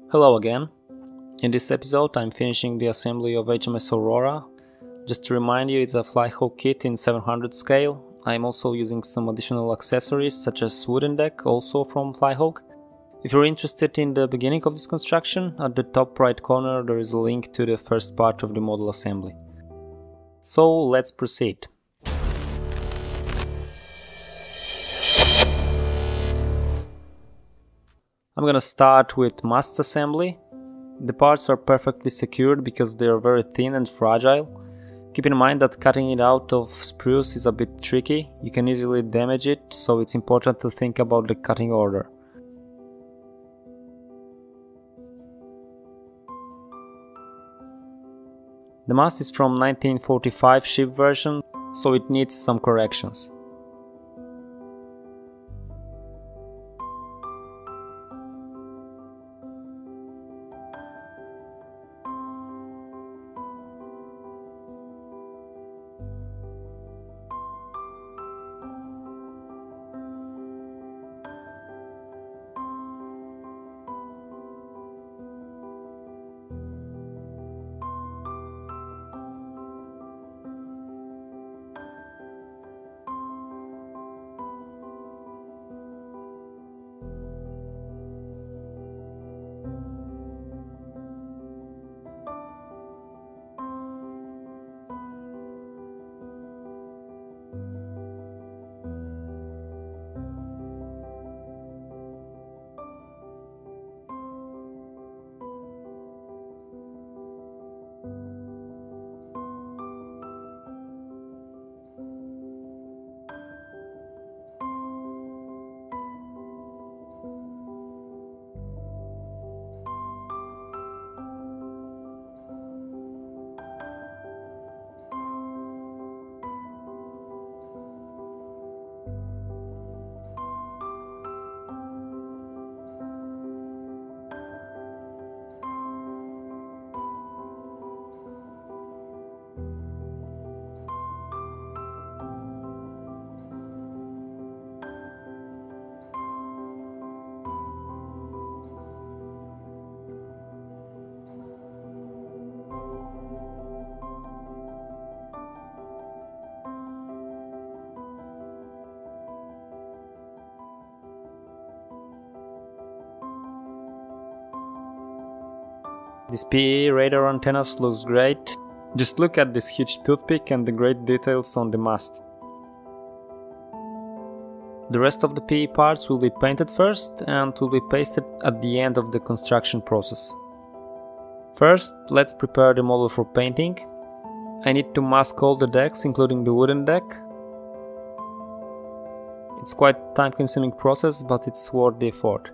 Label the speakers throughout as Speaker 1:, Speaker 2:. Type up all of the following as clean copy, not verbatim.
Speaker 1: Hello again. In this episode I'm finishing the assembly of HMS AURORA. Just to remind you, it's a Flyhawk kit in 700 scale. I'm also using some additional accessories such as wooden deck, also from Flyhawk. If you're interested in the beginning of this construction, at the top right corner there is a link to the first part of the model assembly. So let's proceed. I'm gonna start with Mast Assembly. The parts are perfectly secured because they are very thin and fragile. Keep in mind that cutting it out of spruce is a bit tricky. You can easily damage it, so it's important to think about the cutting order. The mast is from 1945 ship version, so it needs some corrections. This PE radar antennas looks great. Just look at this huge toothpick and the great details on the mast. The rest of the PE parts will be painted first and will be pasted at the end of the construction process. First, let's prepare the model for painting. I need to mask all the decks, including the wooden deck. It's quite a time-consuming process, but it's worth the effort.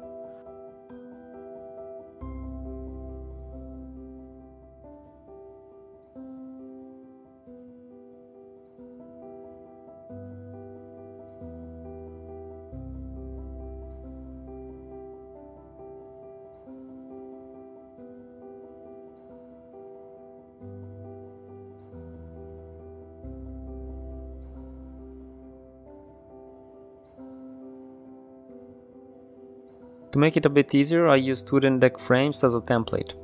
Speaker 1: To make it a bit easier, I used wooden deck frames as a template.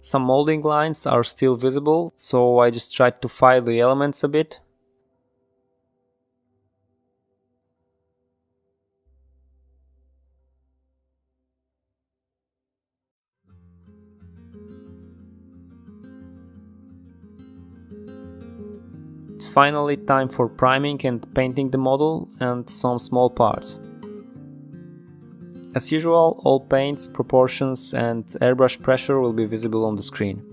Speaker 1: Some molding lines are still visible, so I just tried to file the elements a bit. It's finally time for priming and painting the model and some small parts. As usual, all paints, proportions and airbrush pressure will be visible on the screen.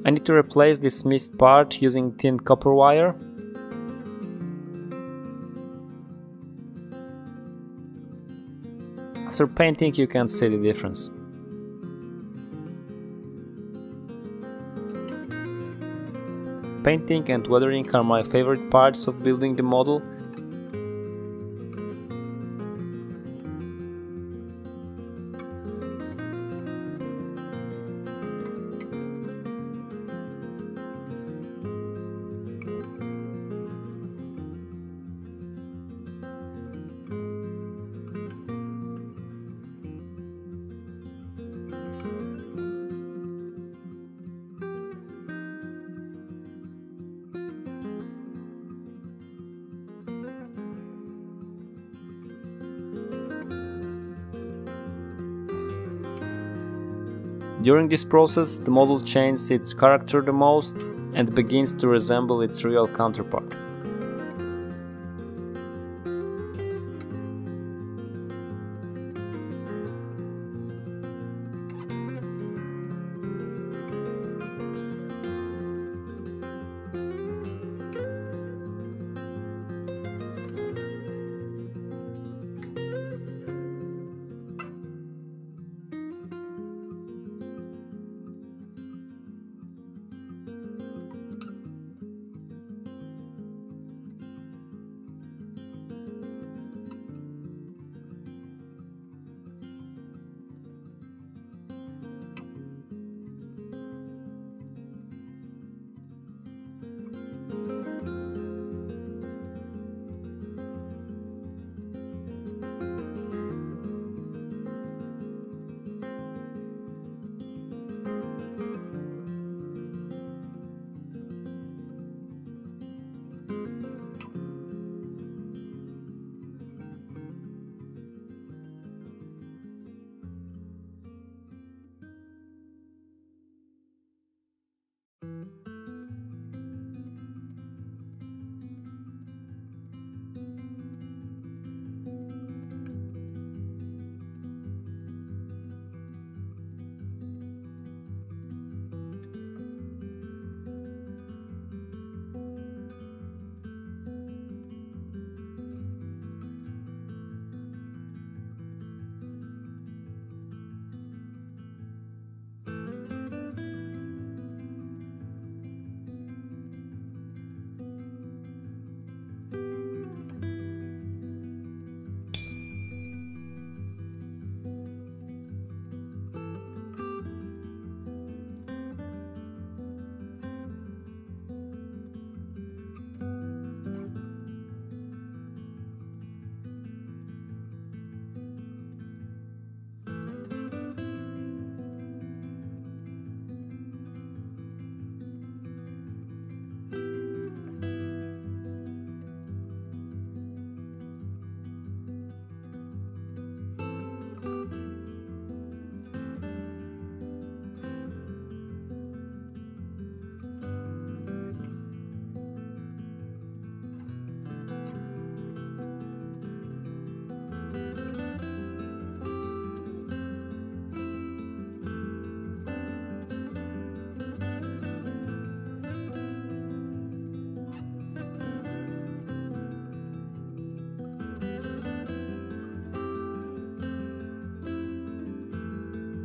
Speaker 1: I need to replace this missed part using thin copper wire. After painting you can see the difference. Painting and weathering are my favorite parts of building the model. During this process, the model changes its character the most and begins to resemble its real counterpart.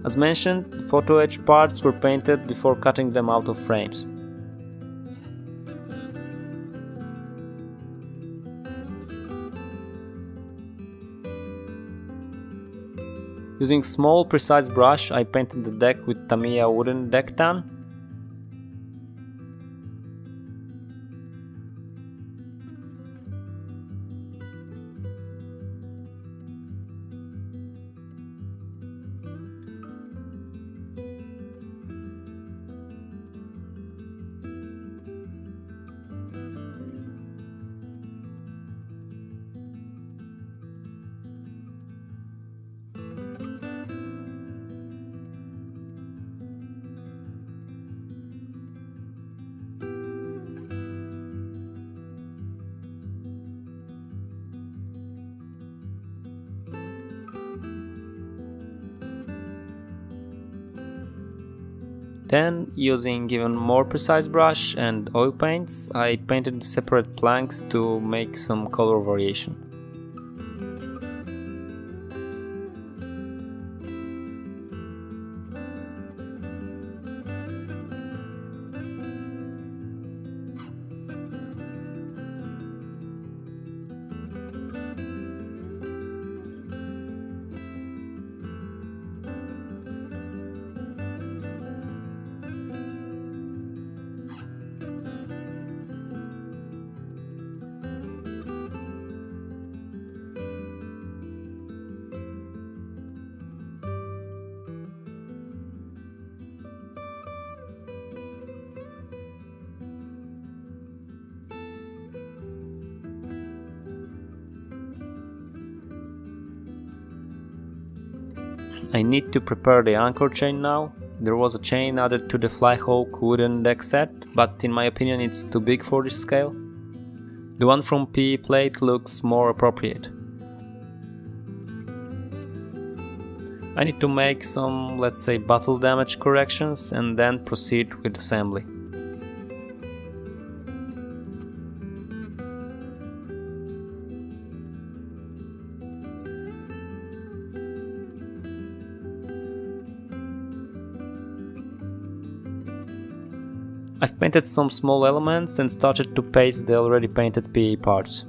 Speaker 1: As mentioned, the photo edge parts were painted before cutting them out of frames. Using small precise brush, I painted the deck with Tamiya wooden deck tan. Then, using even more precise brush and oil paints, I painted separate planks to make some color variation. I need to prepare the anchor chain now. There was a chain added to the Flyhawk wooden deck set, but in my opinion it's too big for this scale. The one from PE plate looks more appropriate. I need to make some, let's say, battle damage corrections and then proceed with assembly. I've painted some small elements and started to paste the already painted PE parts.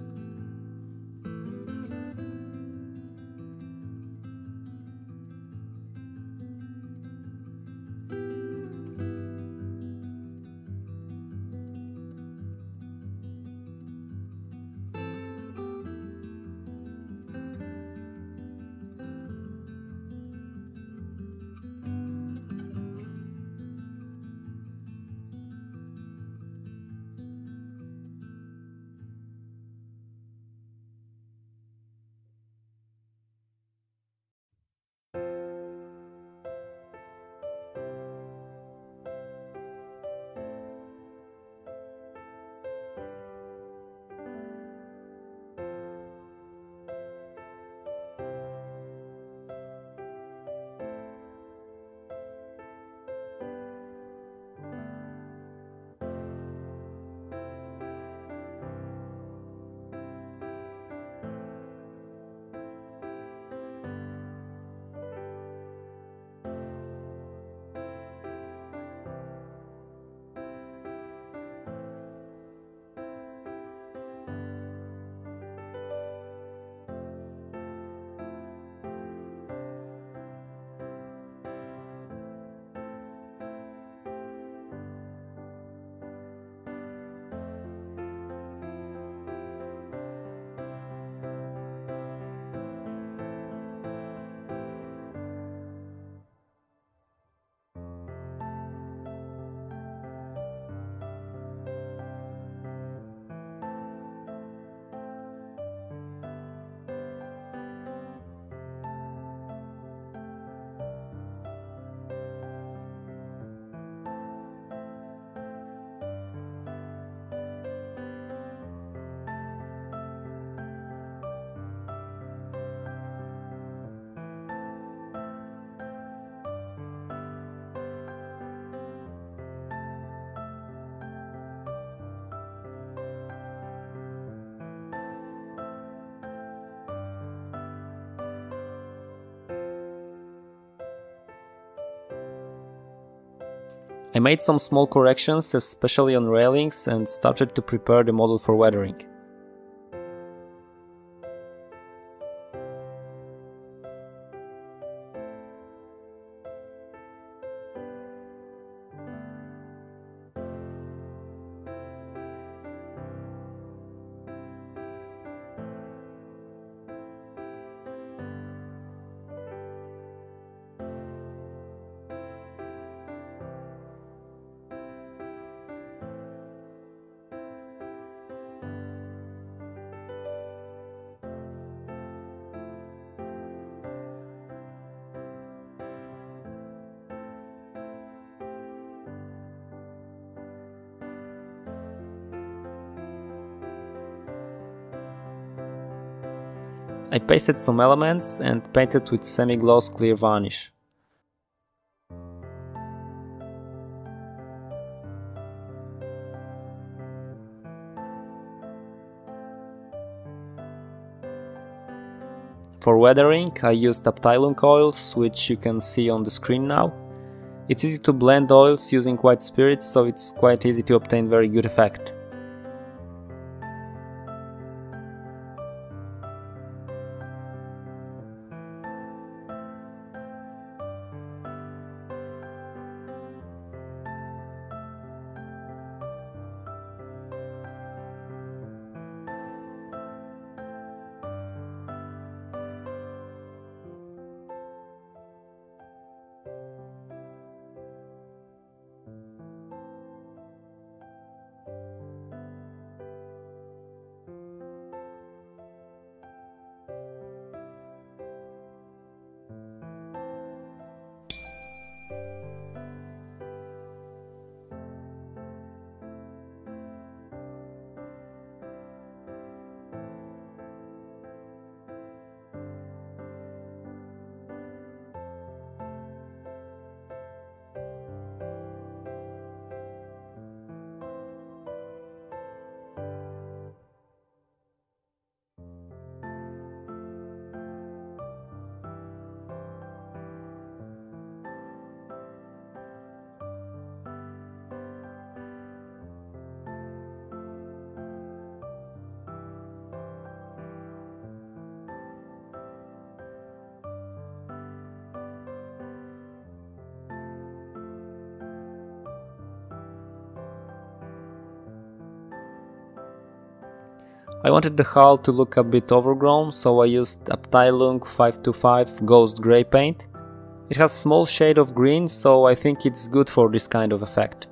Speaker 1: I made some small corrections, especially on railings, and started to prepare the model for weathering. I pasted some elements and painted with semi-gloss clear varnish. For weathering, I used Untitled oils, which you can see on the screen now. It's easy to blend oils using white spirits, so it's quite easy to obtain very good effect. I wanted the hull to look a bit overgrown, so I used Untitled 525 Ghost Grey paint. It has small shade of green, so I think it's good for this kind of effect.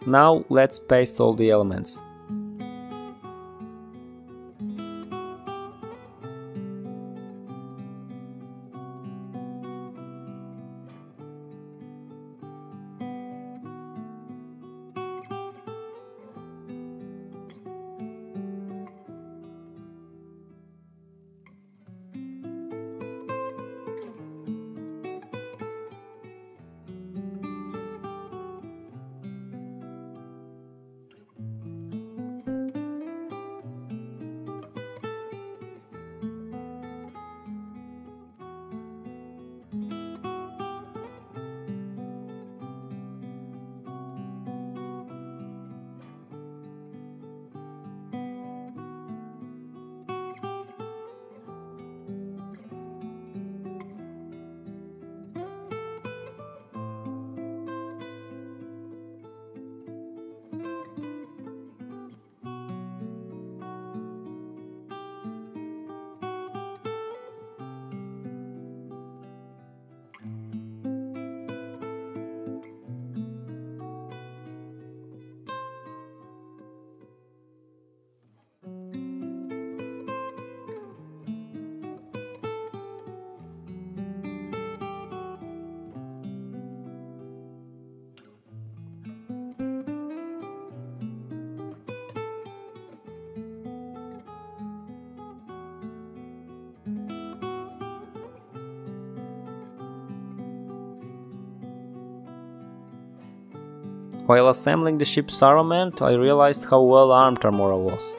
Speaker 1: Now let's paste all the elements. While assembling the ship's armament, I realized how well armed Aurora was.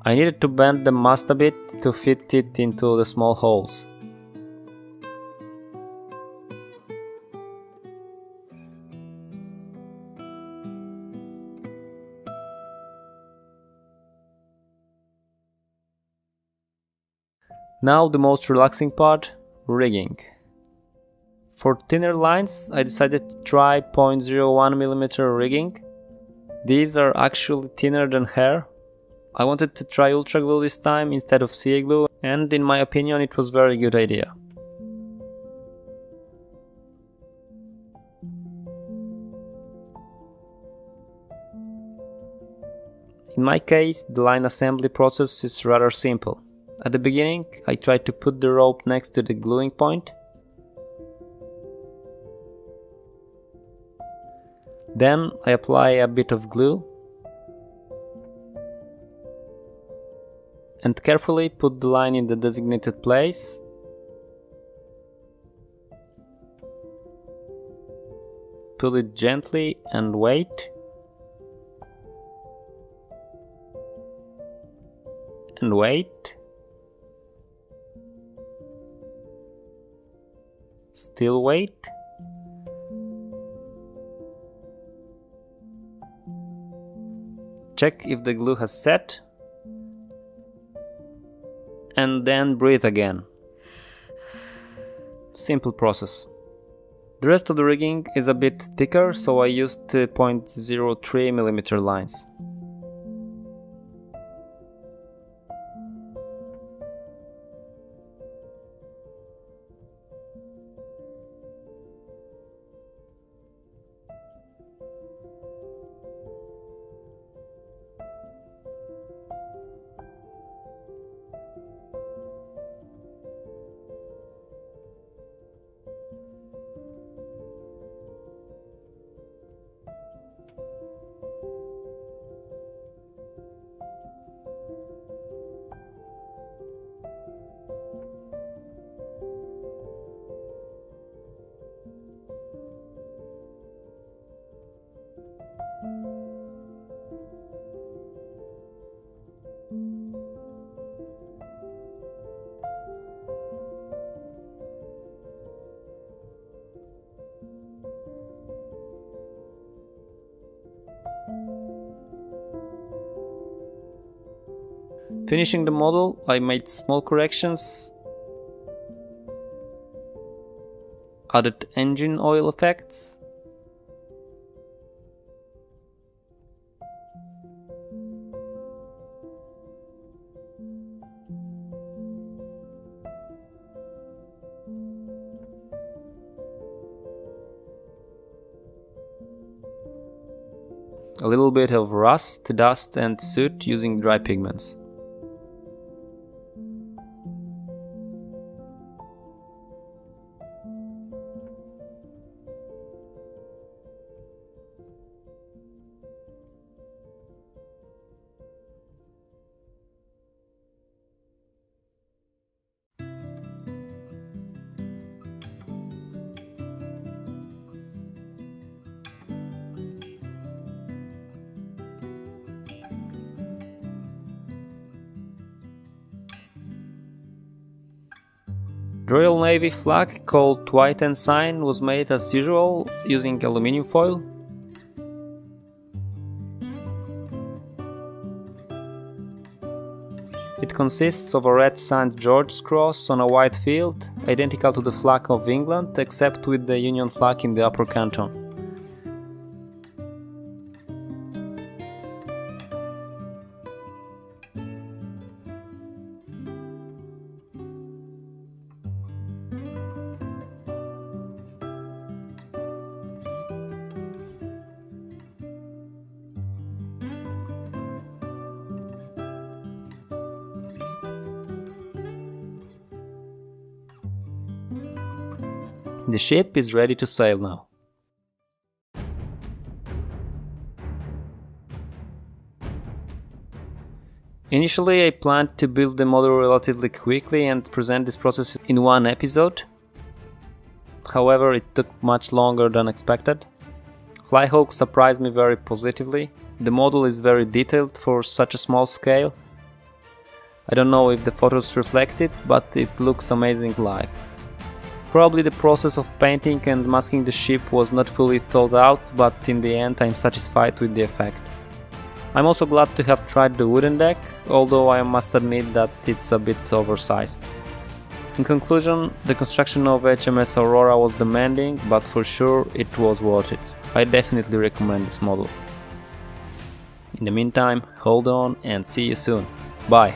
Speaker 1: I needed to bend the mast a bit to fit it into the small holes. Now the most relaxing part, rigging. For thinner lines, I decided to try 0.01mm rigging. These are actually thinner than hair. I wanted to try ultra glue this time instead of CA glue, and in my opinion it was a very good idea. In my case, the line assembly process is rather simple. At the beginning, I tried to put the rope next to the gluing point. Then I apply a bit of glue and carefully put the line in the designated place. Pull it gently and wait. And wait. Still wait. Check if the glue has set. And then breathe again. Simple process. The rest of the rigging is a bit thicker, so I used 0.03mm lines. Finishing the model, I made small corrections, added engine oil effects, a little bit of rust, dust and soot using dry pigments. The Royal Navy flag called White Ensign was made as usual using aluminium foil. It consists of a red St. George's cross on a white field, identical to the flag of England except with the Union flag in the upper canton. The ship is ready to sail now. Initially, I planned to build the model relatively quickly and present this process in one episode. However, it took much longer than expected. Flyhawk surprised me very positively. The model is very detailed for such a small scale. I don't know if the photos reflect it, but it looks amazing live. Probably the process of painting and masking the ship was not fully thought out, but in the end I'm satisfied with the effect. I'm also glad to have tried the wooden deck, although I must admit that it's a bit oversized. In conclusion, the construction of HMS Aurora was demanding, but for sure it was worth it. I definitely recommend this model. In the meantime, hold on and see you soon. Bye!